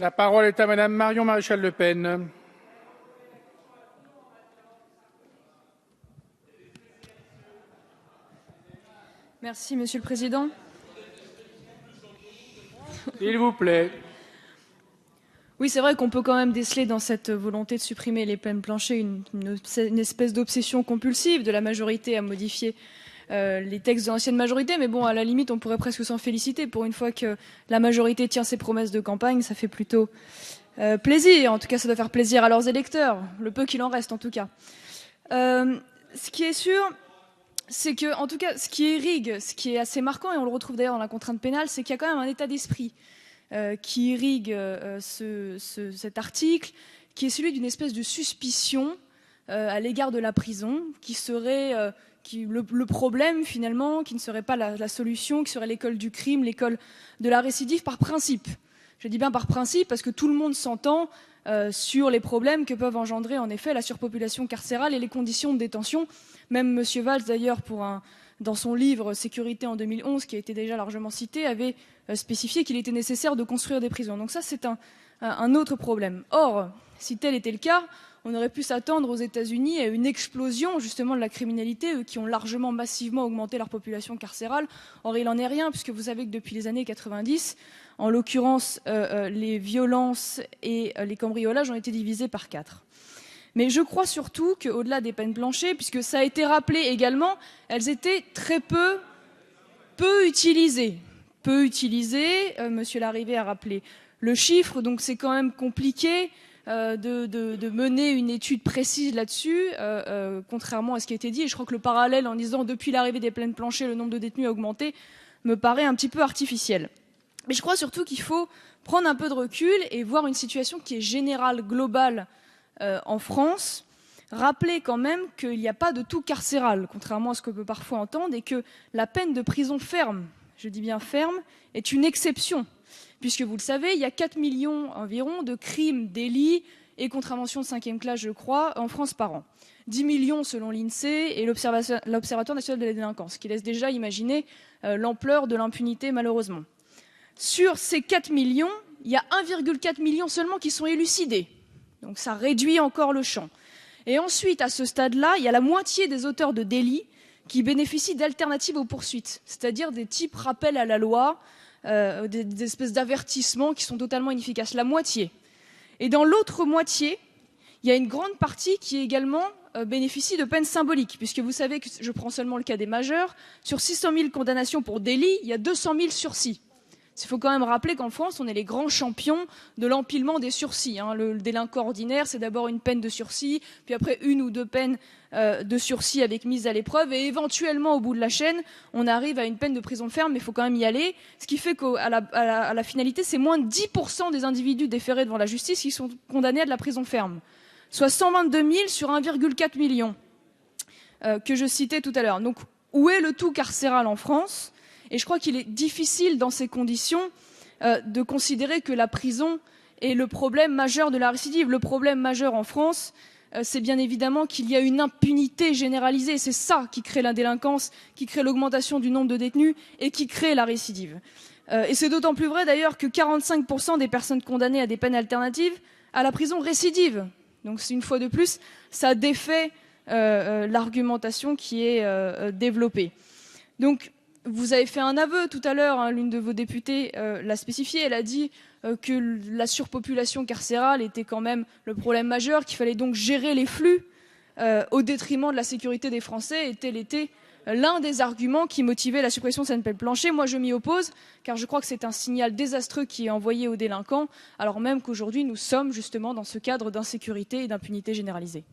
La parole est à Madame Marion Maréchal Le Pen. Merci, Monsieur le Président. S'il vous plaît. Oui, c'est vrai qu'on peut quand même déceler dans cette volonté de supprimer les peines planchers une espèce d'obsession compulsive de la majorité à modifier les textes de l'ancienne majorité. Mais bon, à la limite, on pourrait presque s'en féliciter. Pour une fois que la majorité tient ses promesses de campagne, ça fait plutôt plaisir. En tout cas, ça doit faire plaisir à leurs électeurs, le peu qu'il en reste en tout cas. Ce qui est sûr, c'est que, en tout cas, ce qui irrigue, ce qui est assez marquant, et on le retrouve d'ailleurs dans la contrainte pénale, c'est qu'il y a quand même un état d'esprit qui irrigue cet article, qui est celui d'une espèce de suspicion à l'égard de la prison, qui serait le problème finalement, qui ne serait pas la solution, qui serait l'école du crime, l'école de la récidive par principe. Je dis bien par principe parce que tout le monde s'entend sur les problèmes que peuvent engendrer en effet la surpopulation carcérale et les conditions de détention. Même M. Valls d'ailleurs, dans son livre Sécurité en 2011, qui a été déjà largement cité, avait spécifié qu'il était nécessaire de construire des prisons. Donc ça, c'est un autre problème. Or, si tel était le cas, on aurait pu s'attendre aux États-Unis à une explosion justement de la criminalité, eux qui ont largement, massivement augmenté leur population carcérale. Or, il n'en est rien, puisque vous savez que depuis les années 90, en l'occurrence, les violences et les cambriolages ont été divisés par 4. Mais je crois surtout qu'au-delà des peines planchers, puisque ça a été rappelé également, elles étaient très peu utilisées. Peu utilisées, Monsieur Larrivé a rappelé le chiffre, donc c'est quand même compliqué de mener une étude précise là-dessus, contrairement à ce qui a été dit. Et je crois que le parallèle en disant depuis l'arrivée des peines planchers, le nombre de détenus a augmenté, me paraît un petit peu artificiel. Mais je crois surtout qu'il faut prendre un peu de recul et voir une situation qui est générale, globale en France, rappeler quand même qu'il n'y a pas de tout carcéral, contrairement à ce qu'on peut parfois entendre, et que la peine de prison ferme, je dis bien ferme, est une exception. Puisque vous le savez, il y a 4 millions environ de crimes, délits et contraventions de 5e classe, je crois, en France par an. 10 millions selon l'INSEE et l'Observatoire national de la délinquance, qui laisse déjà imaginer l'ampleur de l'impunité malheureusement. Sur ces 4 millions, il y a 1,4 million seulement qui sont élucidés. Donc ça réduit encore le champ. Et ensuite, à ce stade-là, il y a la moitié des auteurs de délits qui bénéficient d'alternatives aux poursuites, c'est-à-dire des types rappels à la loi, des espèces d'avertissements qui sont totalement inefficaces, la moitié. Et dans l'autre moitié, il y a une grande partie qui également bénéficie de peines symboliques, puisque vous savez que je prends seulement le cas des majeurs, sur 600 000 condamnations pour délit, il y a 200 000 sursis. Il faut quand même rappeler qu'en France, on est les grands champions de l'empilement des sursis. Le délinquant ordinaire, c'est d'abord une peine de sursis, puis après 1 ou 2 peines de sursis avec mise à l'épreuve, et éventuellement, au bout de la chaîne, on arrive à une peine de prison ferme, mais il faut quand même y aller. Ce qui fait qu'à la finalité, c'est moins de 10% des individus déférés devant la justice qui sont condamnés à de la prison ferme, soit 122 000 sur 1,4 million que je citais tout à l'heure. Donc, où est le tout carcéral en France ? Et je crois qu'il est difficile, dans ces conditions, de considérer que la prison est le problème majeur de la récidive. Le problème majeur en France, c'est bien évidemment qu'il y a une impunité généralisée. C'est ça qui crée la délinquance, qui crée l'augmentation du nombre de détenus et qui crée la récidive. Et c'est d'autant plus vrai d'ailleurs que 45% des personnes condamnées à des peines alternatives à la prison récidivent. Donc une fois de plus, ça défait l'argumentation qui est développée. Donc, vous avez fait un aveu tout à l'heure, l'une de vos députées l'a spécifié, elle a dit que la surpopulation carcérale était quand même le problème majeur, qu'il fallait donc gérer les flux au détriment de la sécurité des Français, et tel était l'un des arguments qui motivait la suppression de cette peine plancher. Moi, je m'y oppose, car je crois que c'est un signal désastreux qui est envoyé aux délinquants, alors même qu'aujourd'hui, nous sommes justement dans ce cadre d'insécurité et d'impunité généralisée.